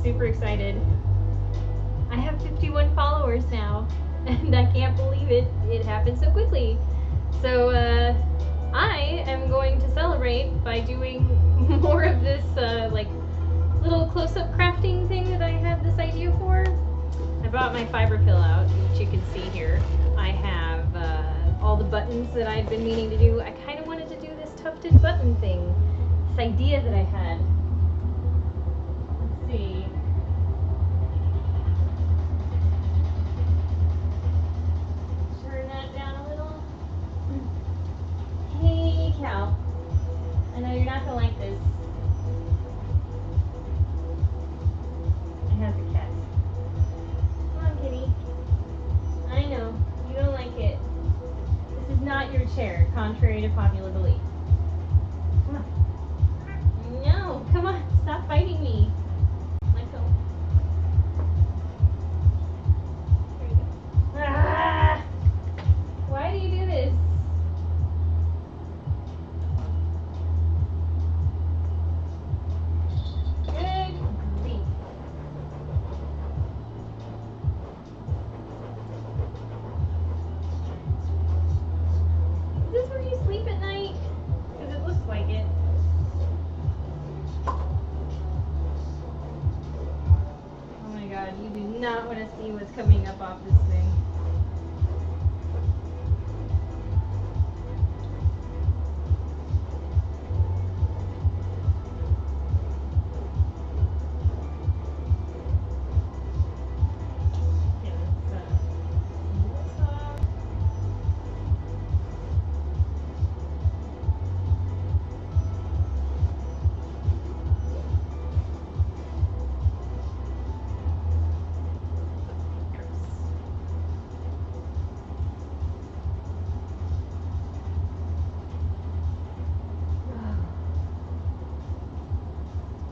super excited. I have 51 followers now, and I can't believe it. It happened so quickly. So I am going to celebrate by doing more of this like little close-up crafting thing that I had this idea for. I brought my fiber fill out, which you can see here. I have all the buttons that I've been meaning to do. I kind of wanted to do this tufted button thing, this idea that I had. Let's see. Turn that down a little. Hey, Cal. I know you're not gonna like this. It has a cat. Come on, kitty. I know, you don't like it. This is not your chair, contrary to popular belief. Come on. No, come on, stop biting me. Let go. There you go. Ah! Why do you do this? Good grief. Is this where you sleep at night? Because it looks like it. Oh my god, you do not want to see what's coming up off this thing. Okay, let's move this off.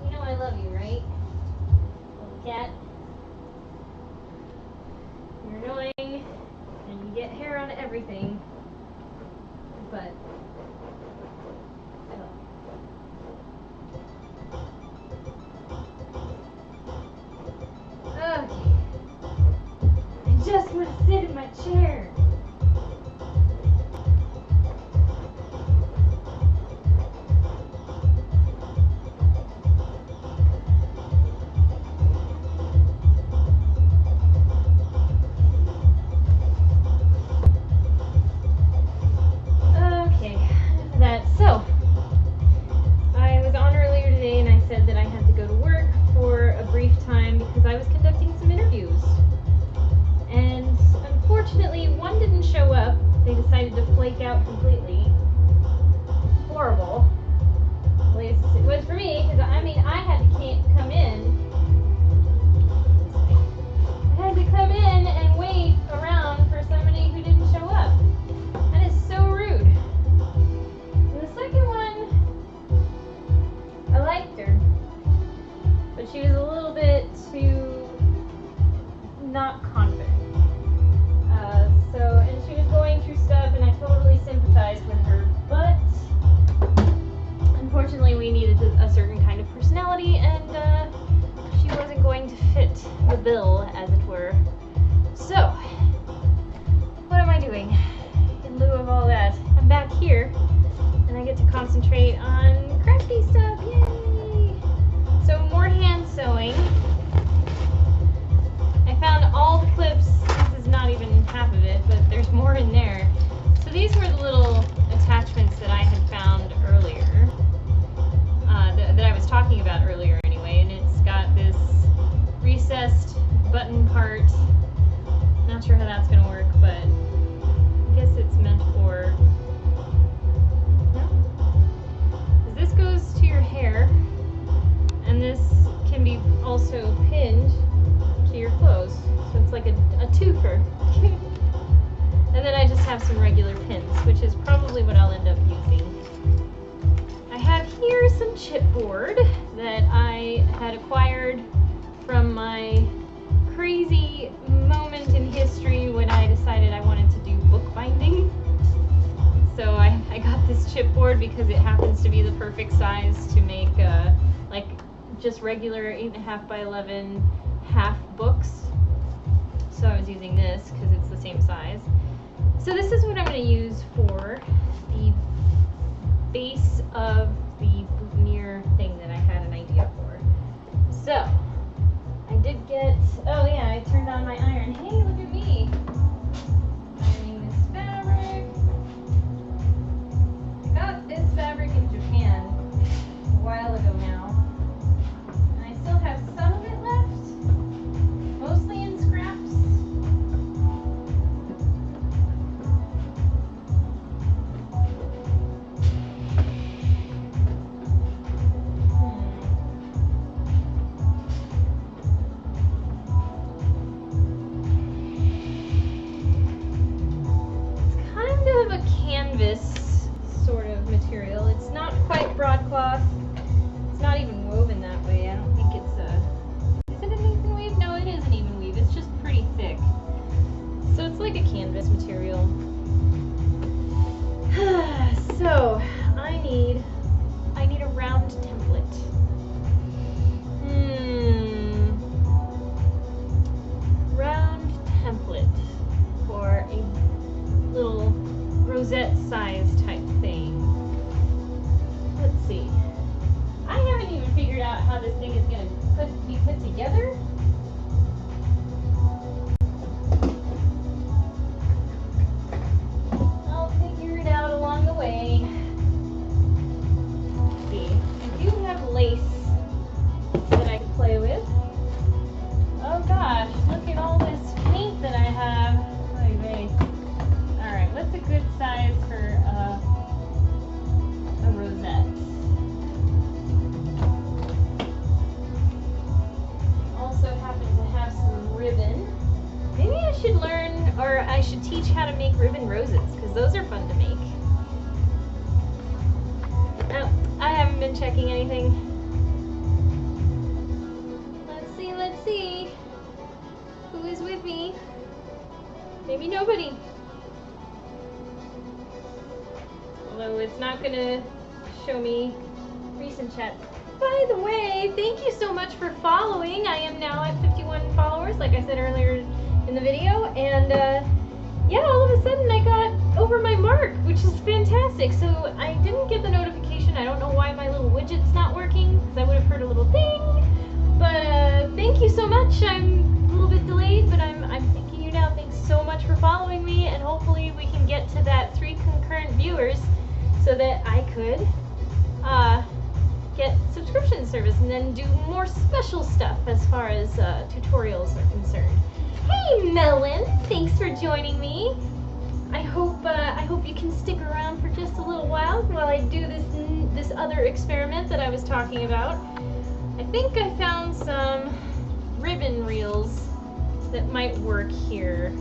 You know I love you, right? Little cat. You're annoying, and you get hair on everything, but I love you. Okay. I just want to sit in my chair. Okay, enough of that. So, I was on earlier today and I said that I had to go to work for a brief time because I was conducting some interviews. And unfortunately, one didn't show up. They decided to flake out completely. Horrible. At least it was for me, because I mean, I had to come in. I had to come in and wait around for somebody who didn't show up. That is so rude. And the second one, I liked her, but she was a little bit too not confident. And she was going through stuff, and I totally sympathized with her, but unfortunately we needed a certain kind of personality, and she wasn't going to fit the bill, as it were. So, what am I doing? In lieu of all that, I'm back here, and I get to concentrate on crafty stuff, yay! So, more hand sewing. I found all the clips. This is not even half of it, but there's more in there. So these were the little attachments that I had found earlier, that I was talking about earlier anyway, and it's got this recessed button part. Not sure how that's going to work, but I guess it's meant for... No? 'Cause this goes to your hair, and this can be also pinned to your clothes, so it's like a twofer. And then I just have some regular pins, which is probably what I'll end up using. I have here some chipboard that I had acquired from my crazy moment in history when I decided I wanted to do bookbinding. So I got this chipboard because it happens to be the perfect size to make like just regular 8.5 by 11 half books. So I was using this because it's the same size. So this is what I'm going to use for the base of the boutonniere thing that I had an idea for. So I did get, oh yeah, I turned on my iron. Hey, look at me. Ironing this fabric. I got this fabric in Japan a while ago now. And I still have some of it left. Mostly in scraps. Canvas sort of material. It's not quite broadcloth. It's not even woven that way. I don't think it's a... Is it an even weave? No, it is an even weave. It's just pretty thick. So it's like a canvas material. So I need a round template. Round template for a little rosette size type thing. Let's see. I haven't even figured out how this thing is going to be put together. I'll figure it out along the way. Let's see. I do have lace that I can play with. Oh gosh, look at all this paint that I have. Oy vey. Alright, what's a good size for a rosette? I also happen to have some ribbon. Maybe I should learn, or I should teach how to make ribbon roses, because those are fun to make. Oh, I haven't been checking anything. Let's see. Who is with me? Maybe nobody. Although it's not going to show me recent chats. By the way, thank you so much for following. I am now at 51 followers, like I said earlier in the video. And yeah, all of a sudden I got over my mark, which is fantastic. So I didn't get the notification. I don't know why my little widget's not working, because I would have heard a little ding. But thank you so much. I'm a little bit delayed, but I'm thanking you now. Thanks so much for following me, and hopefully we can get to that 3 concurrent viewers, so that I could get subscription service and then do more special stuff as far as tutorials are concerned. Hey Melon, thanks for joining me. I hope you can stick around for just a little while I do this other experiment that I was talking about. I think I found some ribbon reels that might work here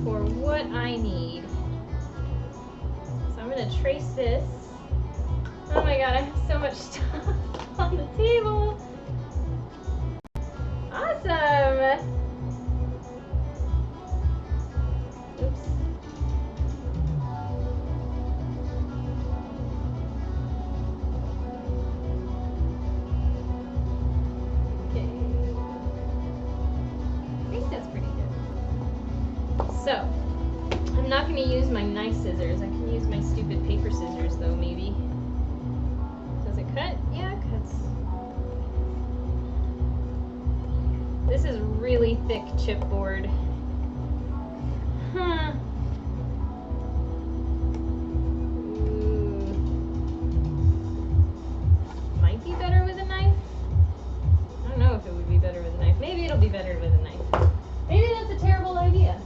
for what I need. I'm going to trace this. Oh my god, I have so much stuff on the table. Awesome! Oops. Okay. I think that's pretty good. So, I'm not going to use my nice scissors. I can use my stupid paper scissors though, maybe. Does it cut? Yeah, it cuts. This is really thick chipboard. Huh. Ooh. Might be better with a knife. I don't know if it would be better with a knife. Maybe it'll be better with a knife. Maybe that's a terrible idea.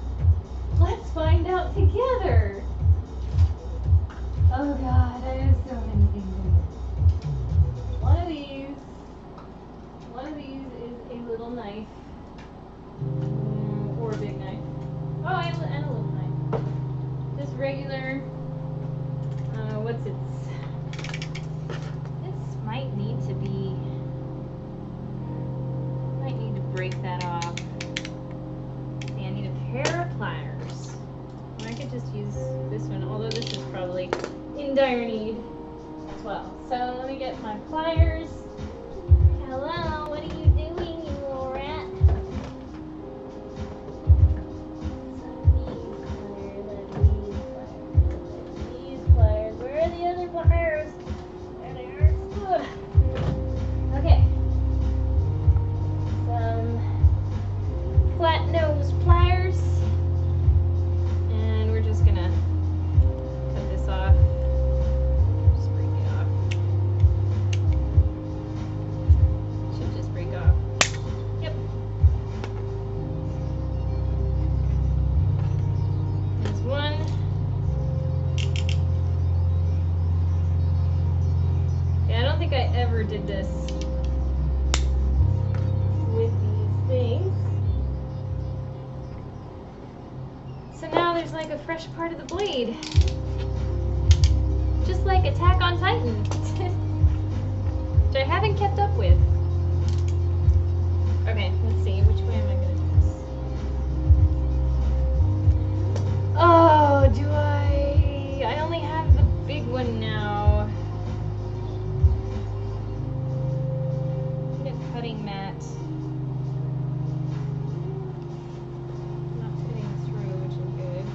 Let's find out together. Oh god, I have so many things in here. One of these is a little knife. Or a big knife. Oh, and a little knife. Just regular, what's it? This might need to break that off. See, I need a pair of pliers. I could just use this one, although this is probably in dire need as well. So let me get my pliers. those pliers. And we're just gonna cut this off. Just break it off. Should just break off. Yep. There's one. Yeah, I don't think I ever did this with these things. So now there's like a fresh part of the blade. Just like Attack on Titan. Which I haven't kept up with. Okay, let's see. Which way am I going to do this? Oh, do I only have the big one now. Need a cutting mat. Not fitting through, which is good.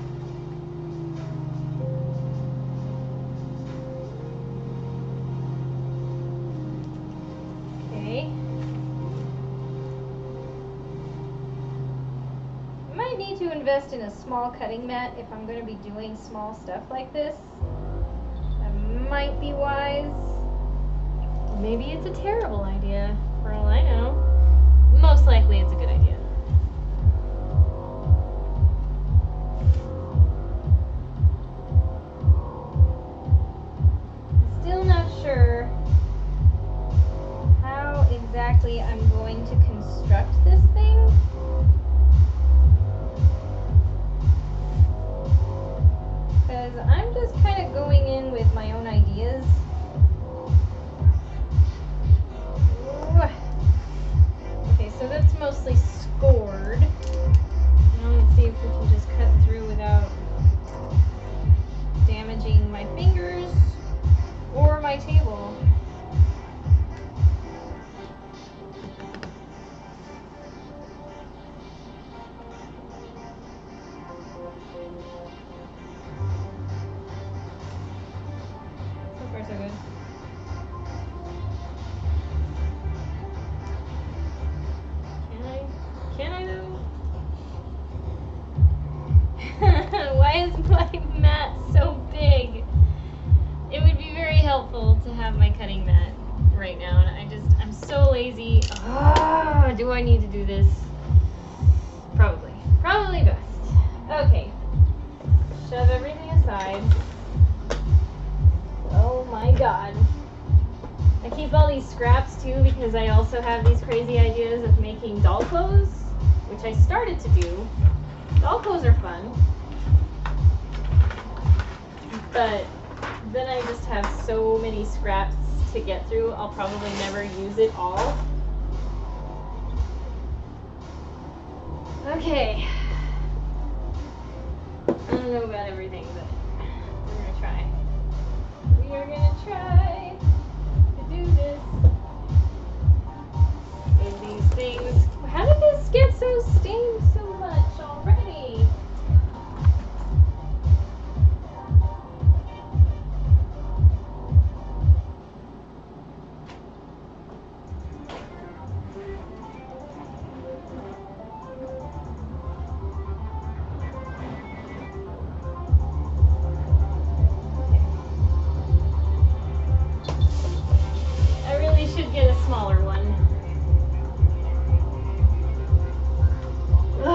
Okay. I might need to invest in a small cutting mat if I'm going to be doing small stuff like this. That might be wise. Maybe it's a terrible idea, for all I know. Most likely it's a good idea. Still not sure how exactly I'm going to construct this thing. Because I'm just kind of going in with my own ideas. Okay, so that's mostly scored. Now let's see if we can just cut through without damaging my fingers or my table. So far, so good. Can I though? Why is my mat so big? It would be very helpful to have my cutting mat right now, and I'm so lazy. Oh, do I need to do this? Probably. Probably best. Okay. Shove everything aside. Oh my god. I keep all these scraps too because I also have these crazy ideas of making doll clothes, which I started to do. Doll clothes are fun, but then I just have so many scraps to get through, I'll probably never use it all. Okay. I don't know about everything, but we're gonna try. We are gonna try to do this. And these things. How did this get so stained so much already? Should get a smaller one. Ugh.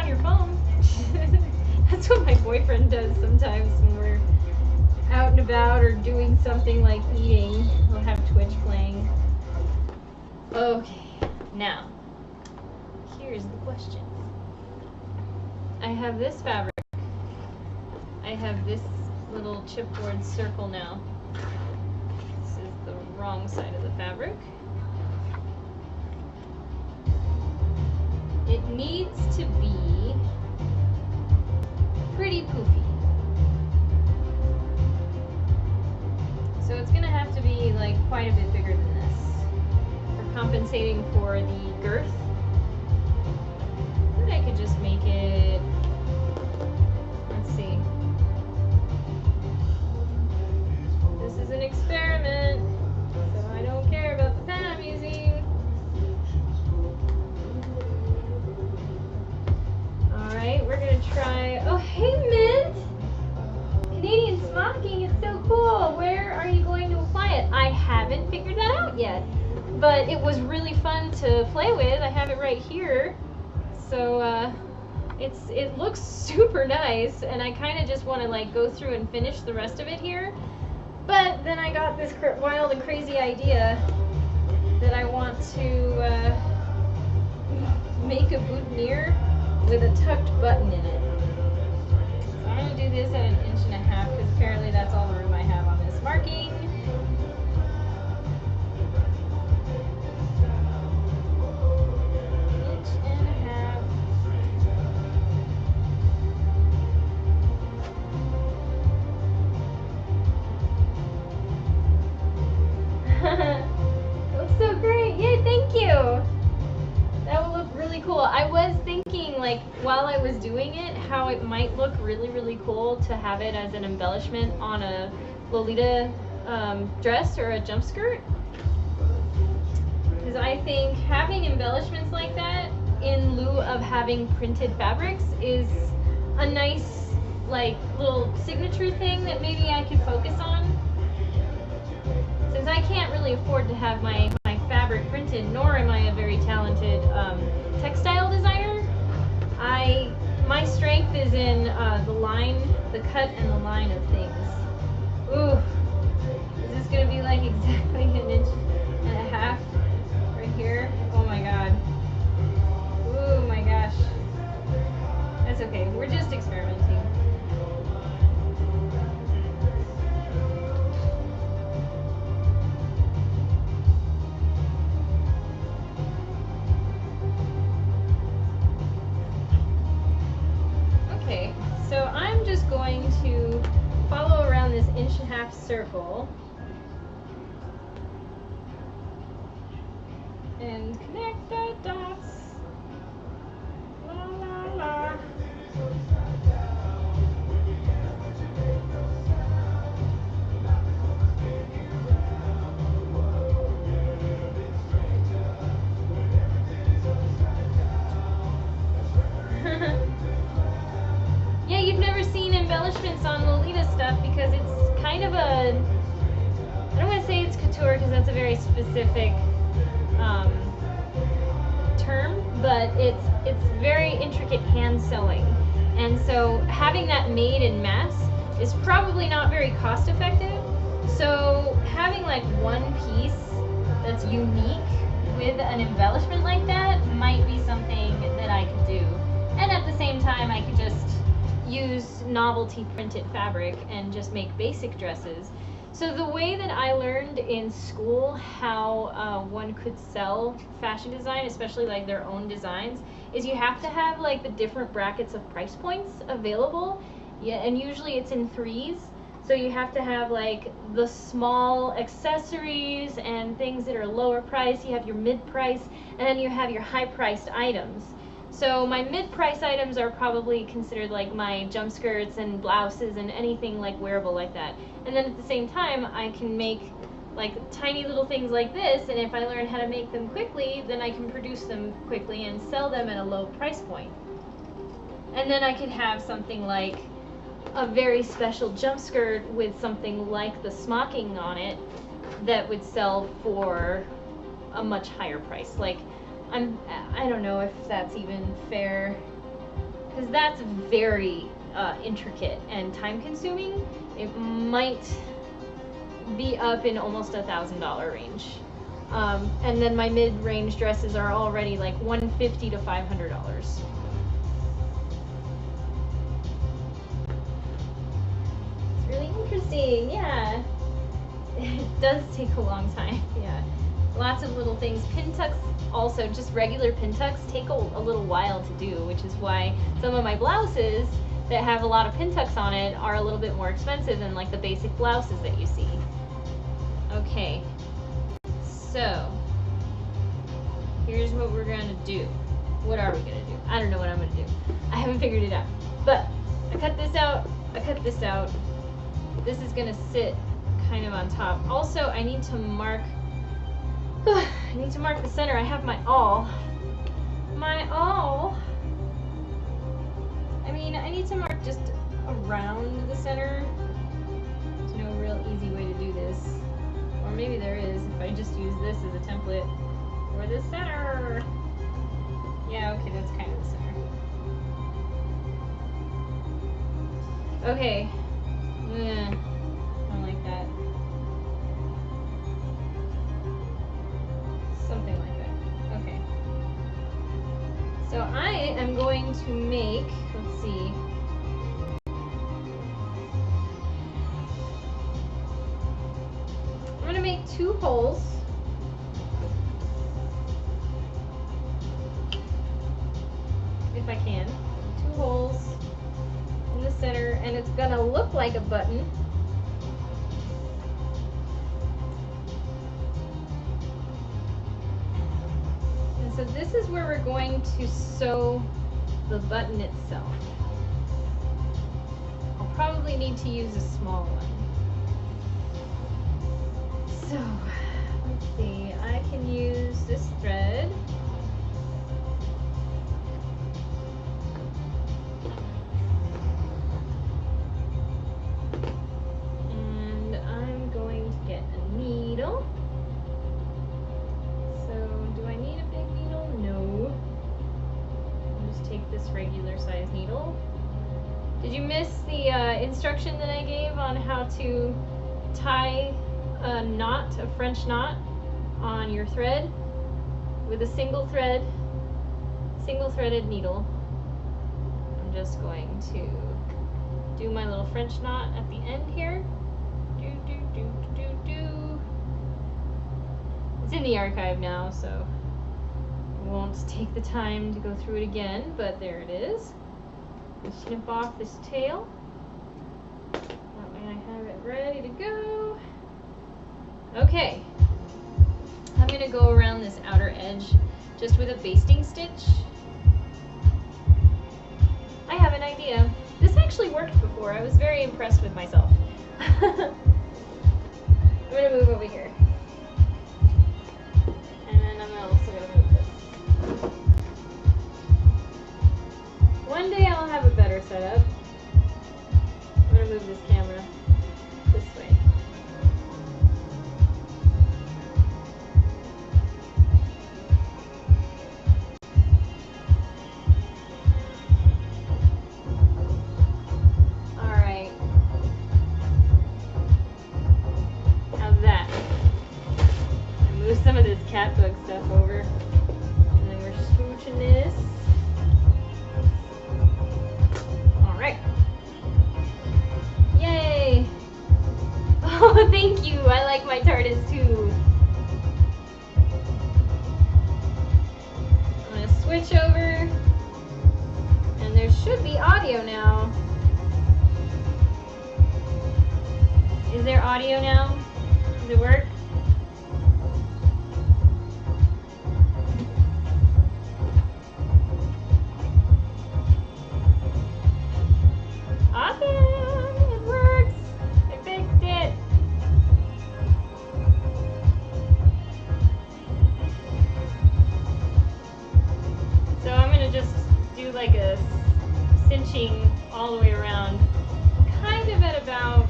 your phone. That's what my boyfriend does sometimes when we're out and about or doing something like eating. We'll have Twitch playing. Okay, now, here's the question. I have this fabric. I have this little chipboard circle now. This is the wrong side of the fabric. It needs to be pretty poofy. So it's gonna have to be like quite a bit bigger than this. For compensating for the girth. But I could just make it, let's see. This is an experiment, so I don't care about the pen I'm using. Alright, we're gonna try, oh hey Mint! Canadian smocking is so cool. Where are you going to apply it? I haven't figured that out yet, but it was really fun to play with. I have it right here. So it looks super nice, and I kind of just want to like go through and finish the rest of it here. But then I got this wild and crazy idea that I want to make a boutonniere with a tucked button in it. So I'm going to do this at 1.5 inches because apparently that's all the room I have on this marking. Looks so great. Yay, thank you. That will look really cool. I was thinking, like, while I was doing it, how it might look really, really cool to have it as an embellishment on a Lolita dress or a jump skirt. Because I think having embellishments like that in lieu of having printed fabrics is a nice, like, little signature thing that maybe I could focus on. Since I can't really afford to have my fabric printed, nor am I a very talented textile designer, my strength is in the cut and the line of things. Ooh, is this gonna be like exactly 1.5 inches right here? Oh my god. Ooh my gosh. That's okay, we're just experimenting. Okay, so I'm just going to follow around this 1.5 inch circle and connect the dots. La la la. Yeah, you've never seen embellishments on Lolita stuff because it's kind of a, I don't want to say it's couture because that's a very specific term, but it's very intricate hand sewing. And so having that made in mass is probably not very cost effective. So having like one piece that's unique with an embellishment like that might be something that I could do. And at the same time, I could just use novelty printed fabric and just make basic dresses. So the way that I learned in school how one could sell fashion design, especially like their own designs, is you have to have like the different brackets of price points available. Yeah, and usually it's in 3s. So you have to have like the small accessories and things that are lower price. You have your mid-price, and then you have your high-priced items. So my mid-price items are probably considered like my jump skirts and blouses and anything like wearable like that. And then at the same time, I can make like tiny little things like this, and if I learn how to make them quickly, then I can produce them quickly and sell them at a low price point. And then I could have something like a very special jump skirt with something like the smocking on it that would sell for a much higher price. Like, I don't know if that's even fair because that's very intricate and time consuming. It might be up in almost $1,000 range. And then my mid-range dresses are already like $150 to $500. It's really interesting, yeah. It does take a long time, yeah. Lots of little things. Pin tucks also, just regular pin tucks, take a little while to do, which is why some of my blouses that have a lot of pin tucks on it are a little bit more expensive than like the basic blouses that you see. Okay, so here's what we're gonna do. What are we gonna do? I don't know what I'm gonna do. I haven't figured it out. But I cut this out, I cut this out. This is gonna sit kind of on top. Also, I need to mark the center. I have my awl. My awl. I mean, I need to mark just around the center. There's no real easy way to do this. Or maybe there is if I just use this as a template for the center. Yeah, okay, that's kind of the center. Okay. I don't like that. Something like that. Okay. So I am going to make, let's see. I'm going to make 2 holes. If I can. 2 holes in the center, and it's going to look like a button. So this is where we're going to sew the button itself. I'll probably need to use a small one. So, let's see, I can use this thread. And I'm going to get a needle. This regular size needle. Did you miss the instruction that I gave on how to tie a knot, a French knot, on your thread with a single threaded needle? I'm just going to do my little French knot at the end here. It's in the archive now, so won't take the time to go through it again, but there it is. Snip off this tail. That way I have it ready to go. Okay. I'm going to go around this outer edge just with a basting stitch. I have an idea. This actually worked before. I was very impressed with myself. I'm going to move over here. And then I'm also going to move this. One day I'll have a better setup. I'm going to move this camera this way. Alright. How's that? I moved some of this Catbug stuff over. And then we're smooching this. Yay! Oh, thank you. I like my TARDIS too. I'm going to switch over. And there should be audio now. Is there audio now? Does it work? Awesome! It works! I fixed it! So I'm gonna just do like a cinching all the way around, kind of at about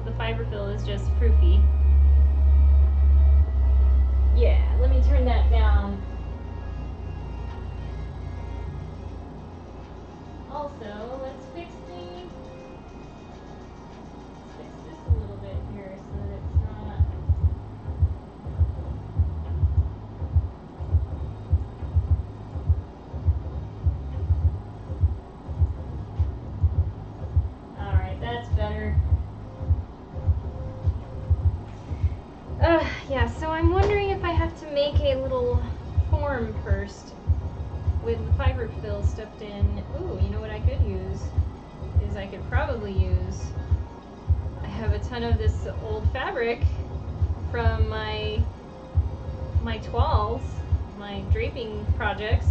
the fiberfill is just proofy. Yeah, let me turn that down. Also, let's fix this a little bit here so that it's not. Alright, that's better. Yeah, so I'm wondering if I have to make a little form first with the fiberfill stuffed in. Ooh, you know what I could use? Is I could probably use, I have a ton of this old fabric from my toiles, my draping projects,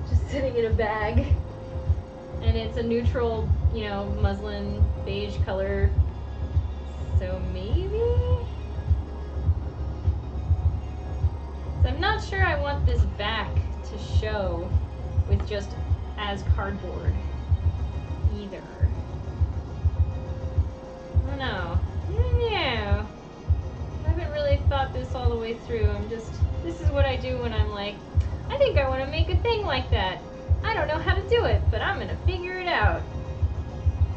just sitting in a bag. And it's a neutral, you know, muslin beige color. So maybe? So I'm not sure I want this back to show with just as cardboard either. I don't know. Yeah. I haven't really thought this all the way through. This is what I do when I'm like, I think I want to make a thing like that. I don't know how to do it, but I'm gonna figure it out.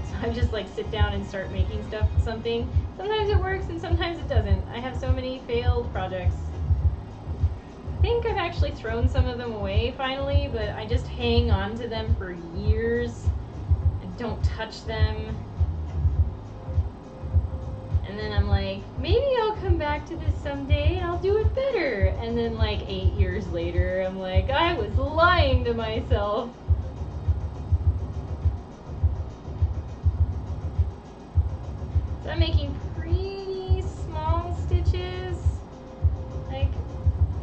So I just like sit down and start making something. Sometimes it works and sometimes it doesn't. I have so many failed projects. I think I've actually thrown some of them away finally, but I just hang on to them for years and don't touch them. And then I'm like, maybe I'll come back to this someday and I'll do it better. And then like 8 years later, I'm like, I was lying to myself. So I'm making pretty small stitches, like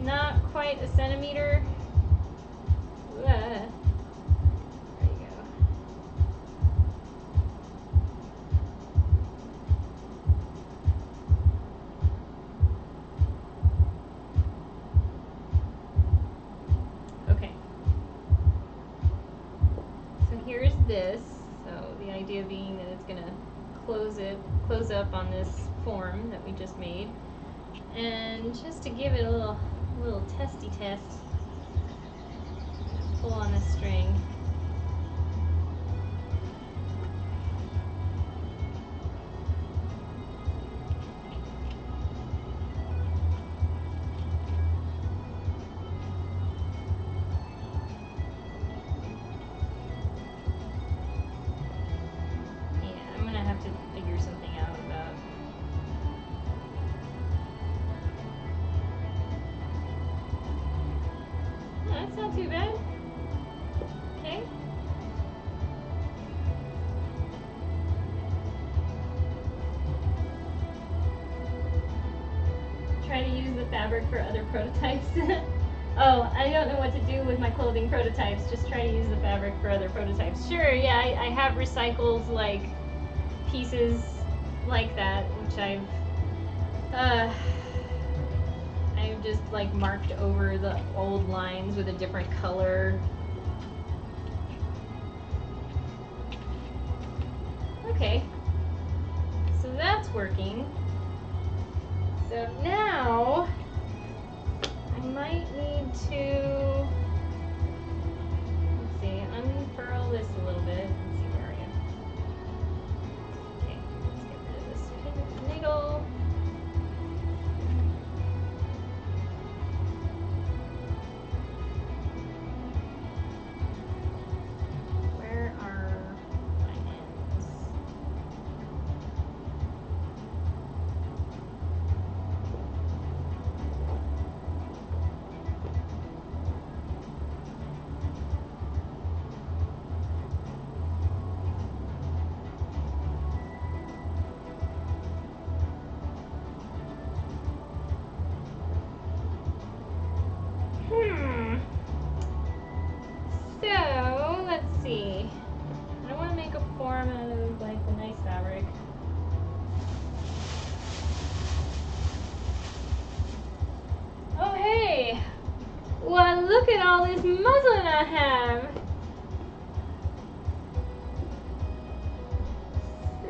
not quite a centimeter. There you go. Okay. So here's this. So the idea being that it's gonna close up on this form that we just made. And just to give it a little testy test, pull on this string. Yeah, I'm gonna have to figure something out about. Oh, that's not too bad. Okay. Try to use the fabric for other prototypes. Oh, I don't know what to do with my clothing prototypes. Just try to use the fabric for other prototypes. Sure, yeah, I have recycled like pieces like that, which I've just like marked over the old lines with a different color. Okay, so that's working. So now I might need to, let's see, unfurl this a little bit. Let's see, where are you? Okay, let's get rid of this finagle. Where are my ends? So, let's see. I want to make a form out of like the nice fabric. Oh hey! Well, look at all this muslin I have! So,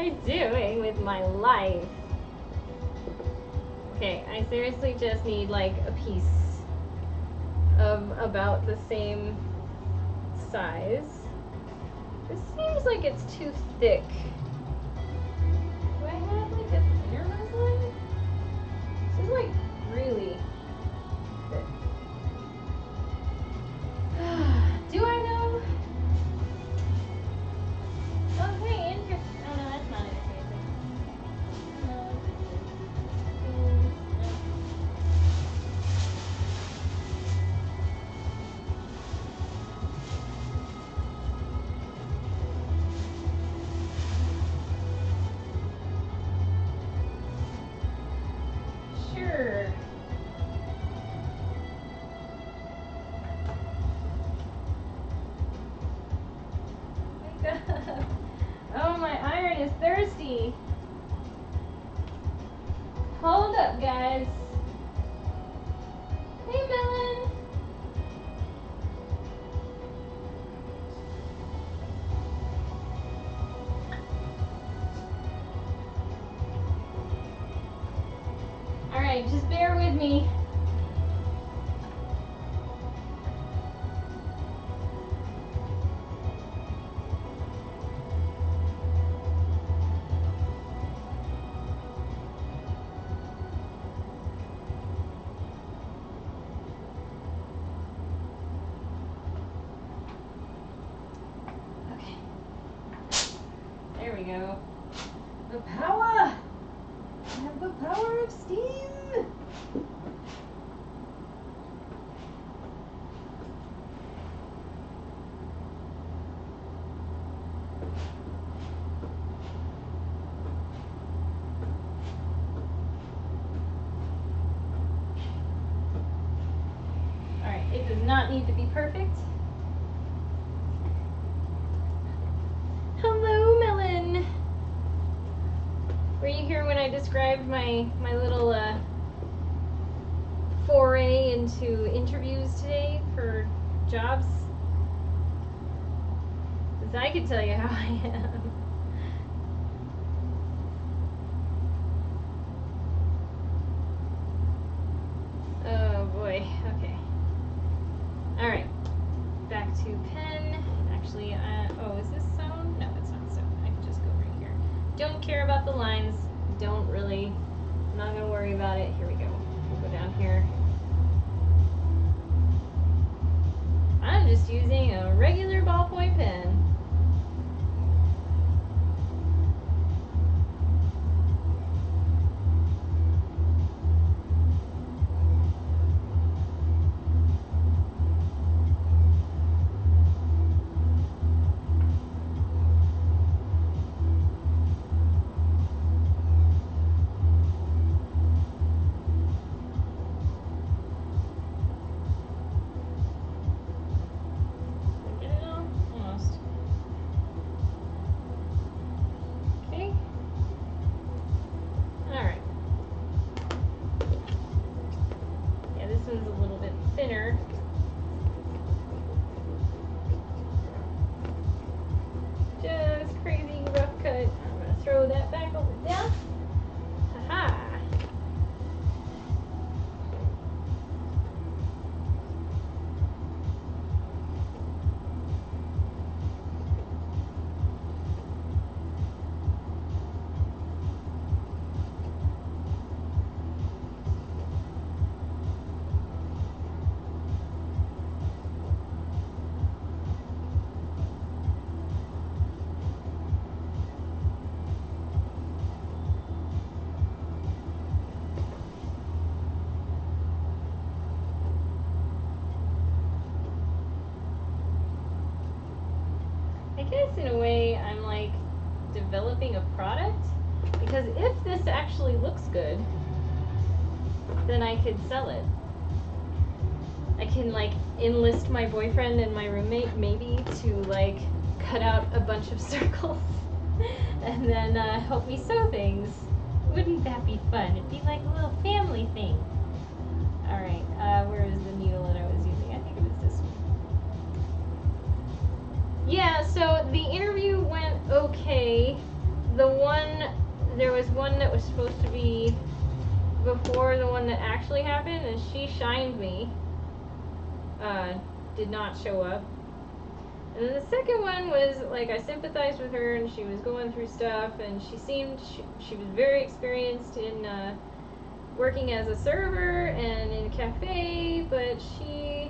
I doing with my life? Okay, I seriously just need like a piece of about the same size. This seems like it's too thick. Do I have like a thinner muslin? This is like really thick. Do I know? Oh, hey, oh no, that's not interfacing. No, sure. Wake up. Oh, my iron is thirsty. Hold up, guys. Hey, Belle. Alright, just bear with me. Okay. There we go. The power! I have the power of steam! Alright, it does not need to be perfect. Hello, Melon! Were you here when I described my little foray into interviews today for jobs? Because I can tell you how I am. Oh boy, okay. Alright, back to pen. Actually, oh, is this sewn? No, it's not sewn. I can just go right here. Don't care about the lines. Don't really, I'm not gonna worry about it. Here we go. We'll go down here. I'm just using a regular ballpoint pen. guess in a way I'm like developing a product, because if this actually looks good, then I could sell it. I can like enlist my boyfriend and my roommate maybe to like cut out a bunch of circles and then help me sew things. Wouldn't that be fun? It'd be like a little family thing. Alright, where is the needle that I was using? I think it was this one. Yeah, so the interview went okay. there was one that was supposed to be before the one that actually happened, and she shined me. Did not show up. And then the second one was like I sympathized with her, and she was going through stuff, and she seemed she was very experienced in working as a server and in a cafe, but she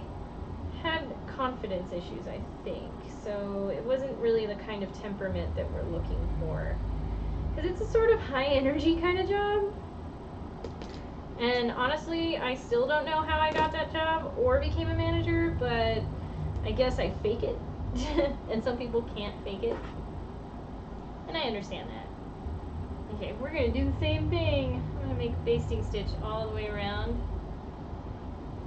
had confidence issues, I think. So it wasn't really the kind of temperament that we're looking for. Because it's a sort of high energy kind of job. And honestly, I still don't know how I got that job or became a manager, but I guess I fake it. And some people can't fake it. And I understand that. Okay, we're going to do the same thing. I'm going to make a basting stitch all the way around.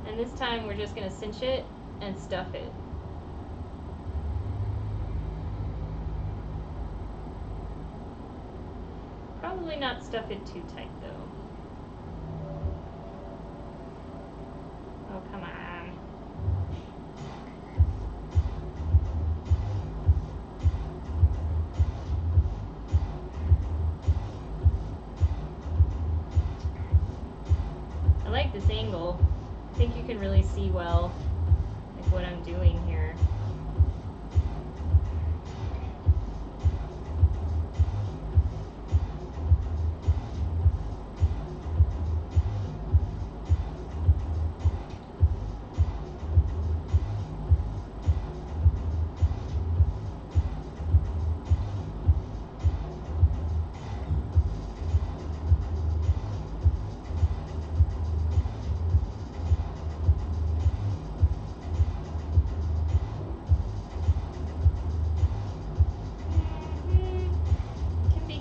And this time we're just going to cinch it and stuff it. Probably not stuff it too tight though. Oh, come on. I like this angle. I think you can really see well like what I'm doing here.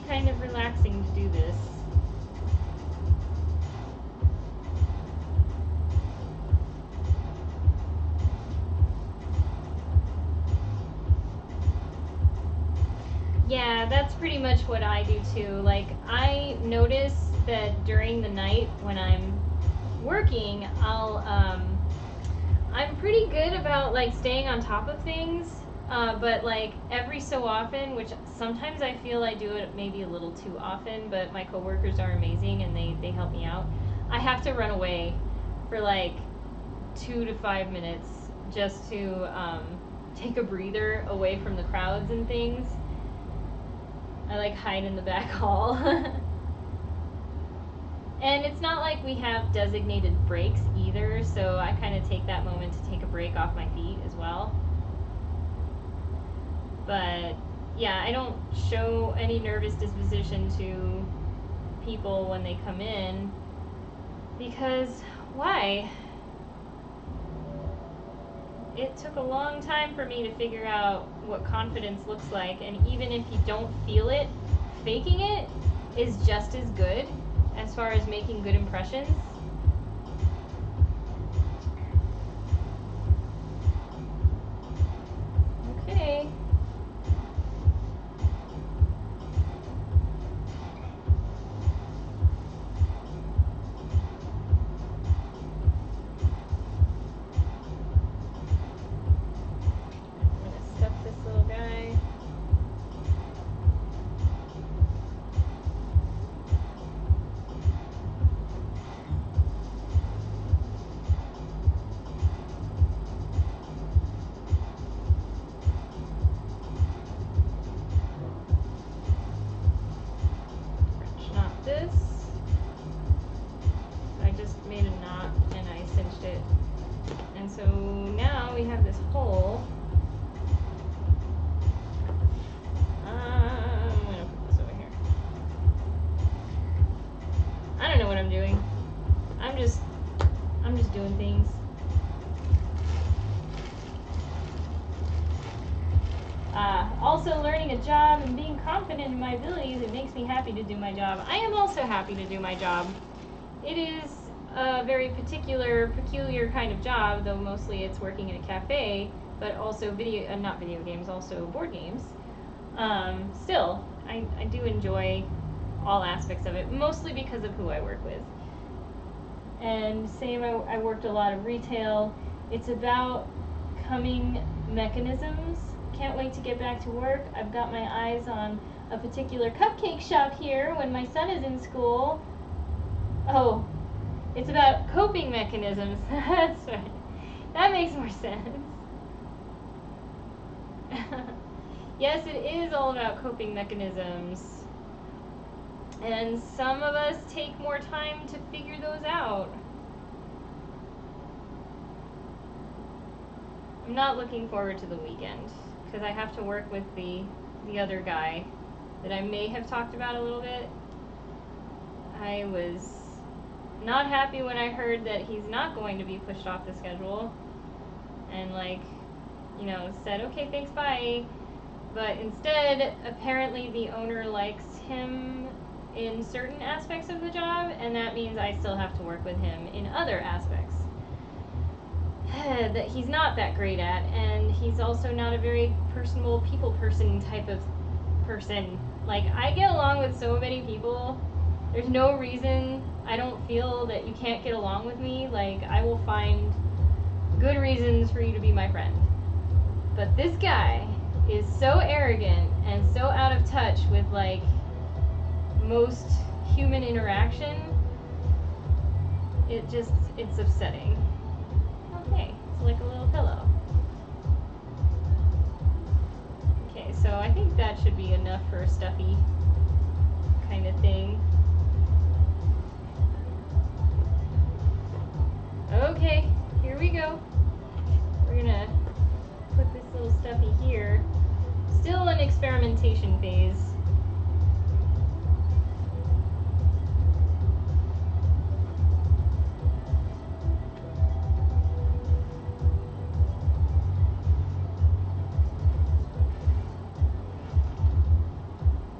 Kind of relaxing to do this. Yeah, that's pretty much what I do too. Like, I notice that during the night when I'm working, I'm pretty good about like staying on top of things. But like every so often, which sometimes I feel I do it maybe a little too often, but my coworkers are amazing and they help me out. I have to run away for like 2 to 5 minutes just to take a breather away from the crowds and things. I like hide in the back hall. And it's not like we have designated breaks either, so I kind of take that moment to take a break off my feet as well. But yeah, I don't show any nervous disposition to people when they come in, because why? It took a long time for me to figure out what confidence looks like, and even if you don't feel it, faking it is just as good as far as making good impressions. Okay. So now we have this hole. I'm gonna put this over here. I don't know what I'm doing. I'm just doing things. Also learning a job and being confident in my abilities, it makes me happy to do my job. I am also happy to do my job. It is a very peculiar kind of job, though mostly it's working in a cafe, but also not video games, also board games. Still, I do enjoy all aspects of it, mostly because of who I work with. And same, I worked a lot of retail. It's about coming mechanisms Can't wait to get back to work. I've got my eyes on a particular cupcake shop here when my son is in school. Oh, it's about coping mechanisms. That's right. That makes more sense. Yes, it is all about coping mechanisms. And some of us take more time to figure those out. I'm not looking forward to the weekend because I have to work with the other guy that I may have talked about a little bit. I was not happy when I heard that he's not going to be pushed off the schedule and said, okay, thanks, bye. But instead, apparently the owner likes him in certain aspects of the job, and that means I still have to work with him in other aspects that he's not that great at, and he's also not a very personable people person type of person. Like, I get along with so many people. There's no reason I don't feel that you can't get along with me. Like, I will find good reasons for you to be my friend. But this guy is so arrogant and so out of touch with, like, most human interaction. It's upsetting. Okay, it's like a little pillow. Okay, so I think that should be enough for a stuffy kind of thing. Okay, here we go. We're gonna put this little stuffy here. Still in experimentation phase.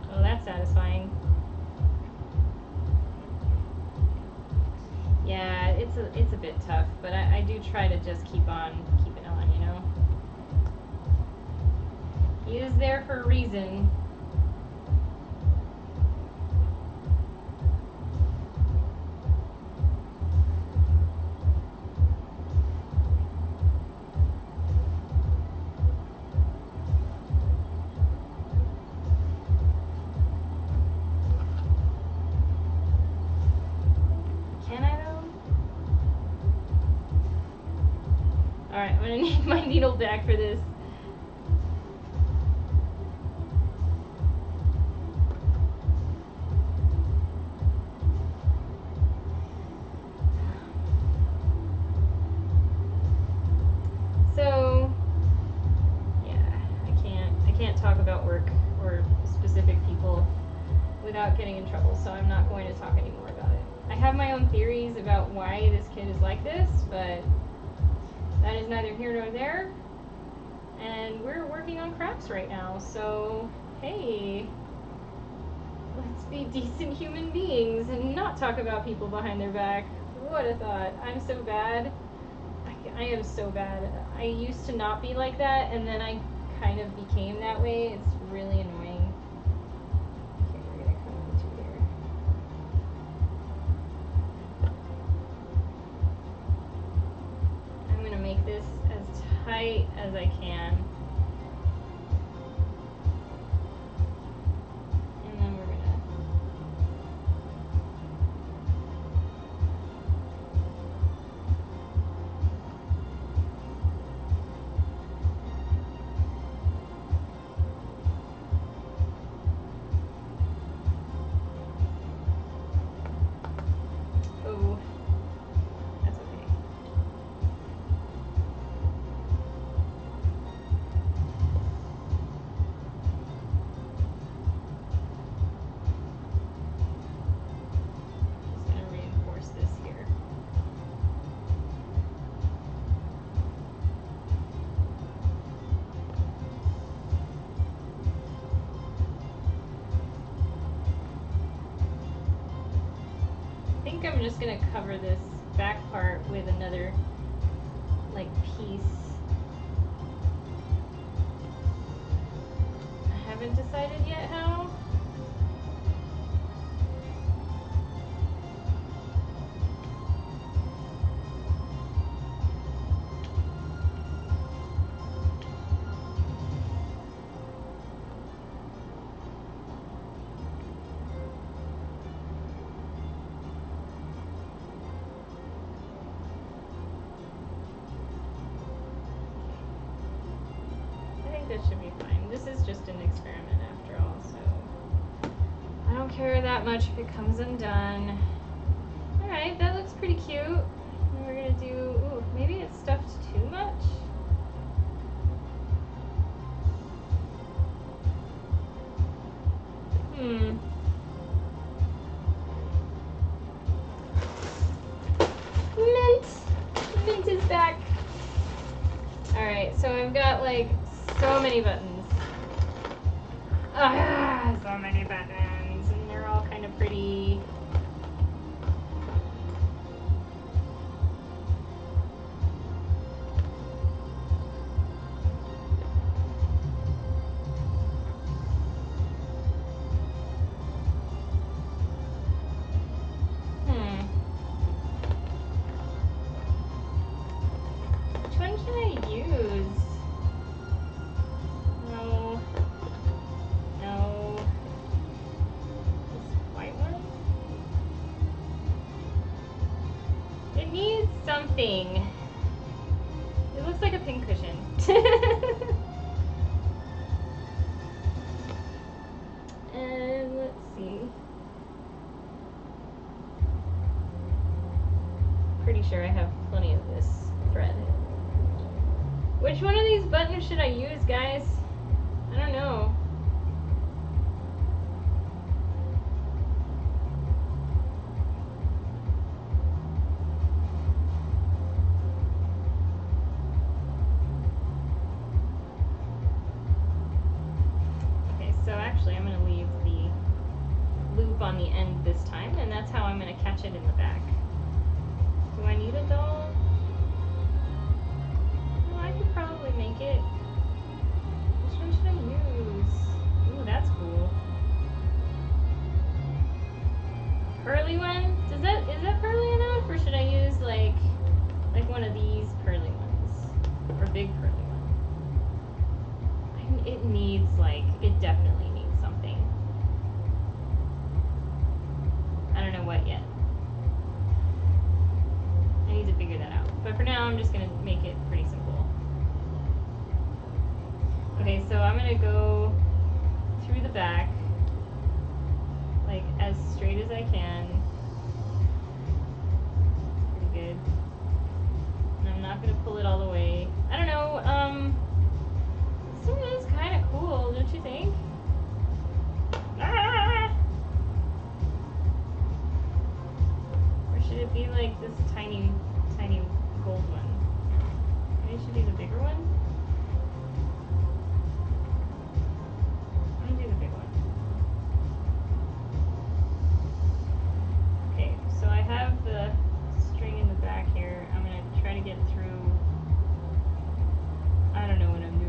Oh, that's satisfying. Yeah, it's a bit tough, but I do try to just keep on keeping on, you know. He is there for a reason. Can I though? Alright, I'm gonna need my needle back for this. So, yeah, I can't talk about work or specific people without getting in trouble, so I'm not going to talk anymore about it. I have my own theories about why this kid is like this, but that is neither here nor there. And we're working on crafts right now, so hey, let's be decent human beings and not talk about people behind their back. What a thought. I'm so bad. I am so bad. I used to not be like that, and then I kind of became that way. It's really annoying. Okay, we're gonna come into here. I'm gonna make this as tight as I can. And then we're gonna oh, that's okay. Just gonna reinforce this here. I think I'm just gonna cover this back part with another like piece. I haven't decided yet how. that should be fine. This is just an experiment after all, so I don't care that much if it comes undone. Alright, that looks pretty cute. And we're gonna do, ooh, maybe it's stuffed too much? Mint is back. Alright, so I've got like so many buttons. So many buttons, and they're all kind of pretty. Something. It looks like a pincushion. And let's see. Pretty sure I have plenty of this thread. Which one of these buttons should I use, guys? I don't know. So actually I'm going to leave the loop on the end this time, and that's how I'm going to catch it in the back. Do I need a doll? Well, I could probably make it. Which one should I use? Ooh, that's cool. Pearly one? Is that pearly enough, or should I use like one of these pearly ones? Or big pearly one? It needs it definitely needs something. I don't know what yet. I need to figure that out. But for now, I'm just gonna make it pretty simple. Okay, so I'm gonna go through the back, like as straight as I can. Pretty good. And I'm not gonna pull it all the way. I don't know, this is kind of cool, don't you think? Ah! Or should it be like this tiny, tiny gold one? Maybe it should be the bigger one? I'm gonna do the big one. Okay, so I have the string in the back here. I'm gonna try to get through. I don't know what I'm doing.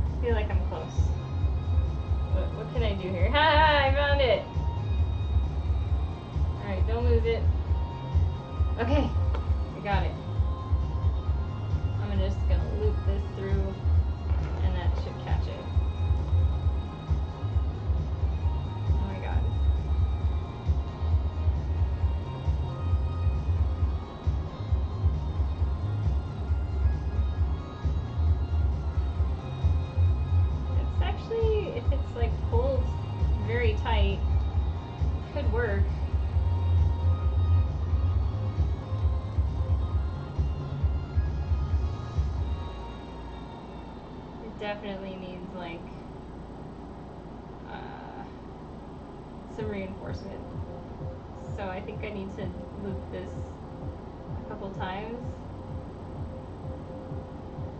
I feel like I'm close. What can I do here? Ha! I found it! Alright, don't lose it. Okay, I got it. I'm just gonna loop this through, and that should catch it. Oh my god. It's actually, if it's like pulled very tight, could work. definitely needs like some reinforcement. So I think I need to loop this a couple times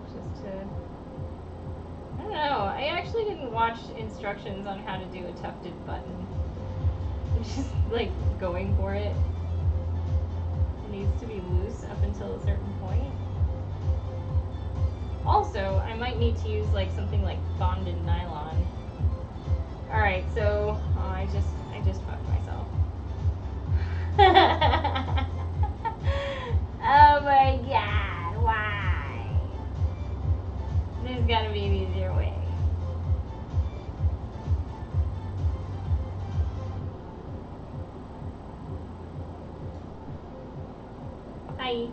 just to, I don't know, I actually didn't watch instructions on how to do a tufted button. I'm just like going for it. It needs to be loose up until a certain point. Also, I might need to use like something like bonded nylon. Alright, so I just fucked myself. Oh my god, why? There's gotta be an easier way. Hi.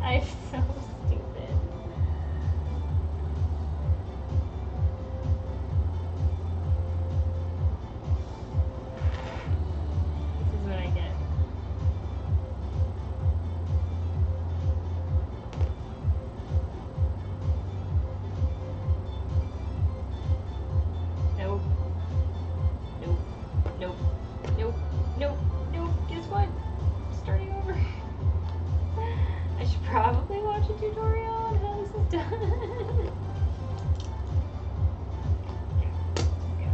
I'm so stupid. This is what I get. Nope. Nope. Nope. Nope. Nope. Nope. Guess what? Starting over. I should probably watch a tutorial on how this is done. Go.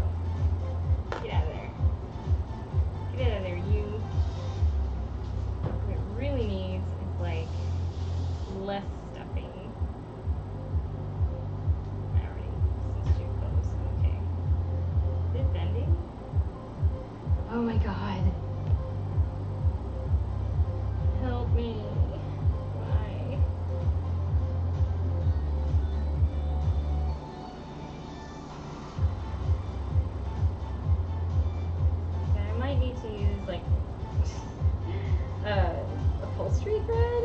Get out of there. Get out of there, you. What it really needs is like less stuffing. Alright, this is too close. Okay. Is it bending? Oh my god. Help me. Why? Okay, I might need to use like upholstery thread?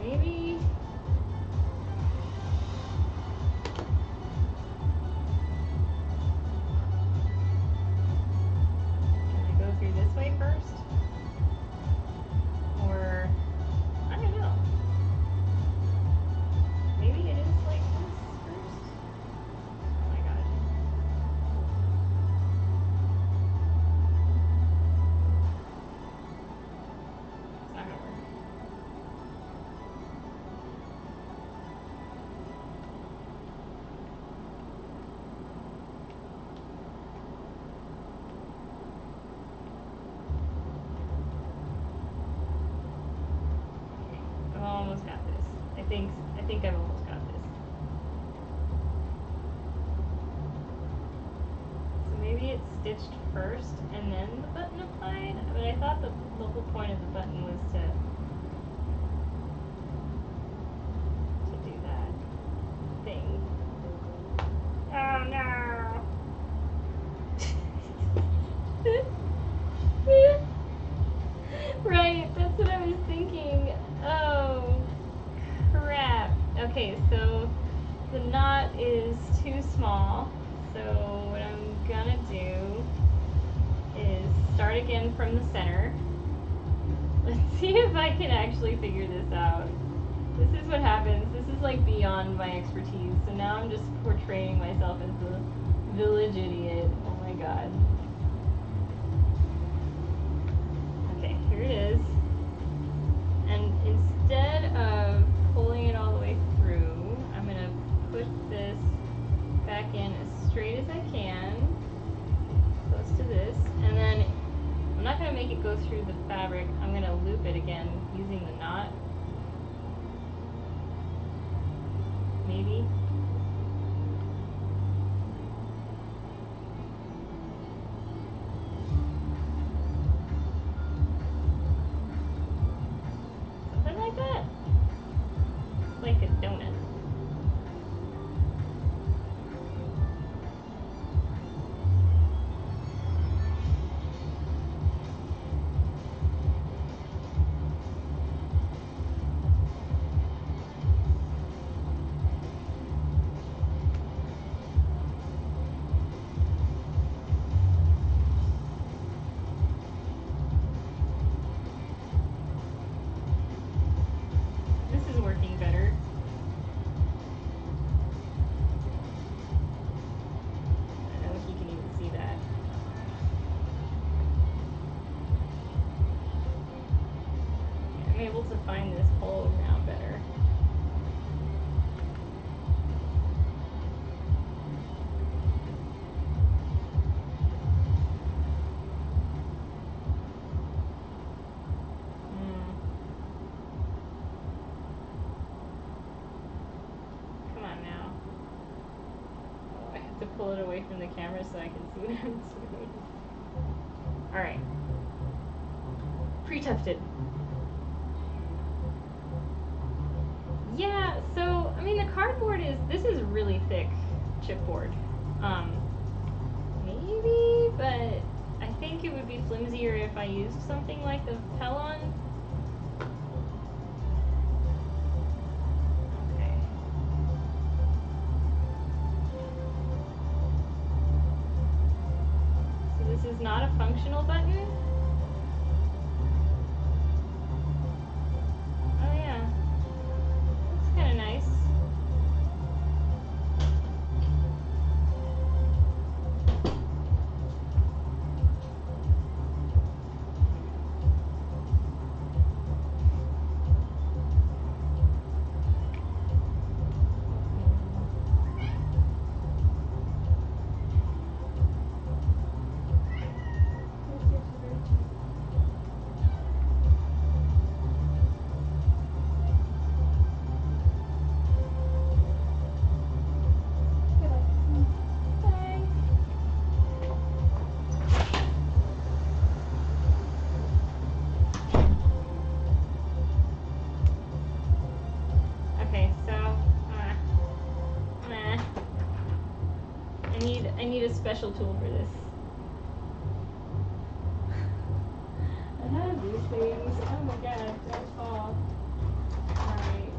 Maybe? Can I go through this way first? Or, I don't know. Maybe it is like this first? Oh my god. It's not gonna work. I've almost got this. I think I've almost got this. So maybe it's stitched first and then the button applied? But I thought the whole point of the button was to do that thing. Oh no! Right, that's what I was thinking. Oh, crap. Okay, so the knot is too small. So what I'm gonna do is start again from the center. Let's see if I can actually figure this out. This is what happens. This is like beyond my expertise. So now I'm just portraying myself as the village idiot. Oh my god. Okay, here it is. And instead of pulling it all the way through, I'm gonna push this back in as straight as I can, close to this, and then I'm not gonna make it go through the fabric. I'm gonna loop it again using the knot. Maybe. Something like that. It's like a donut. find this hole now better. Come on now. Oh, I have to pull it away from the camera so I can see what I'm doing. Alright. Pre-tufted. Yeah, so, I mean, the cardboard this is really thick chipboard. Maybe, but I think it would be flimsier if I used something like the Pellon. Okay. So this is not a functional button? Oh yeah. That's kind of nice. I need a special tool for this. I have these things. Oh my god, don't fall. Alright.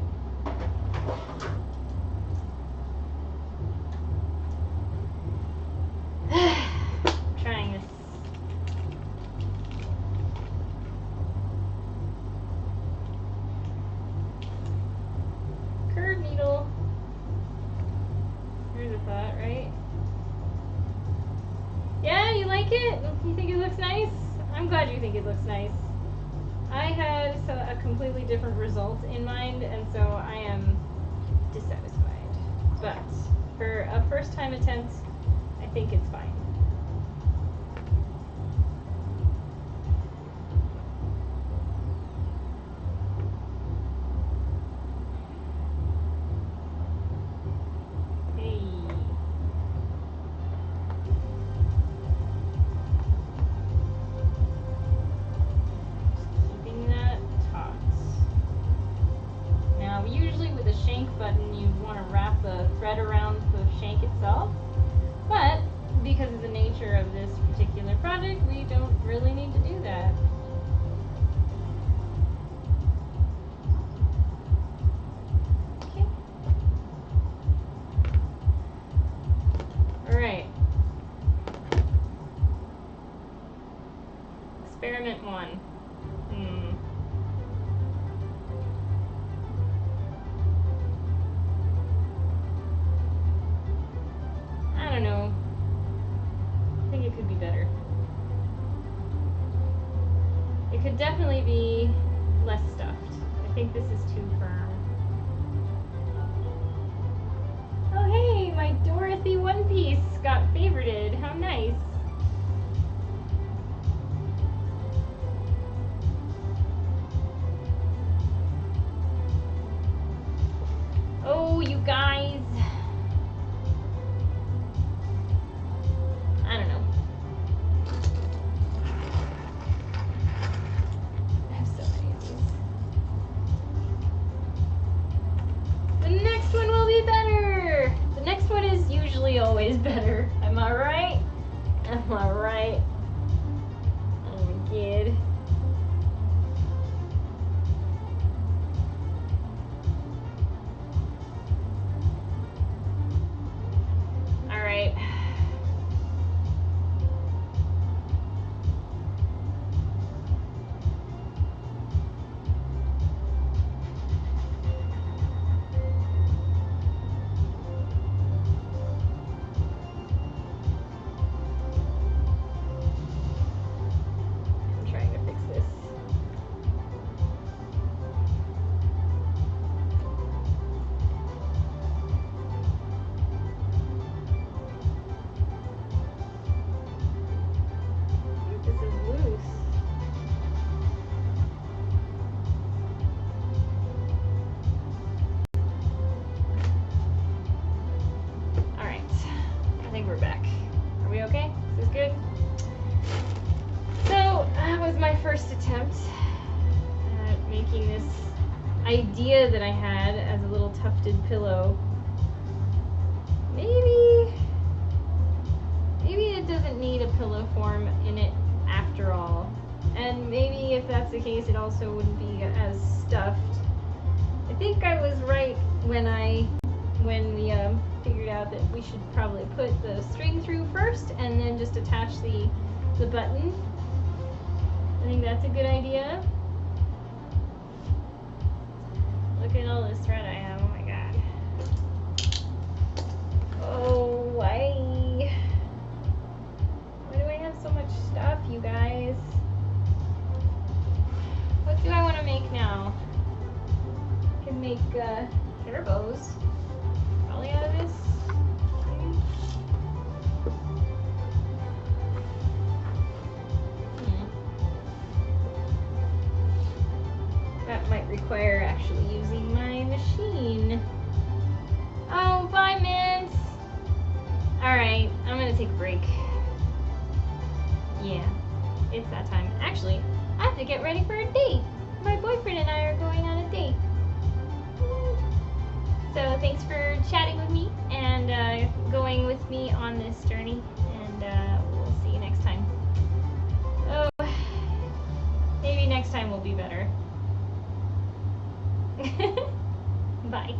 Trying this. Curved needle. There's a thought, right? Yeah, you like it? You think it looks nice? I'm glad you think it looks nice. I had a completely different result in mind, and so I am dissatisfied. But for a first time attempt, I think it's fine. Button, you want to wrap the thread around the shank itself, but because of the nature of this particular project, we don't really need to do that. Okay. Alright. Experiment 1. I don't know. I think it could be better. It could definitely be less stuffed. I think this is too firm. Oh hey, my Dorothy One Piece got favorited. How nice. Oh, you guys. I don't know. I have so many of these. The next one will be better. The next one is usually always better. Am I right? Am I right? Oh my god. Alright. think we're back. Are we okay? Is this good? So, that was my first attempt at making this idea that I had as a little tufted pillow. Maybe it doesn't need a pillow form in it after all. And maybe if that's the case, it also wouldn't be as stuffed. I think I was right when we figured out that we should probably put the string through first and then just attach the button. I think that's a good idea. Look at all this thread I have. Oh my god. Oh, why do I have so much stuff, you guys? What do I want to make now? I can make hair bows. Probably out of this. Maybe? That might require actually using my machine. Oh, bye, Mint. Alright, I'm gonna take a break. Yeah, it's that time. Actually, I have to get ready for a date. My boyfriend and I are going on a date. So thanks for chatting with me and going with me on this journey. And we'll see you next time. Oh, maybe next time will be better. Bye.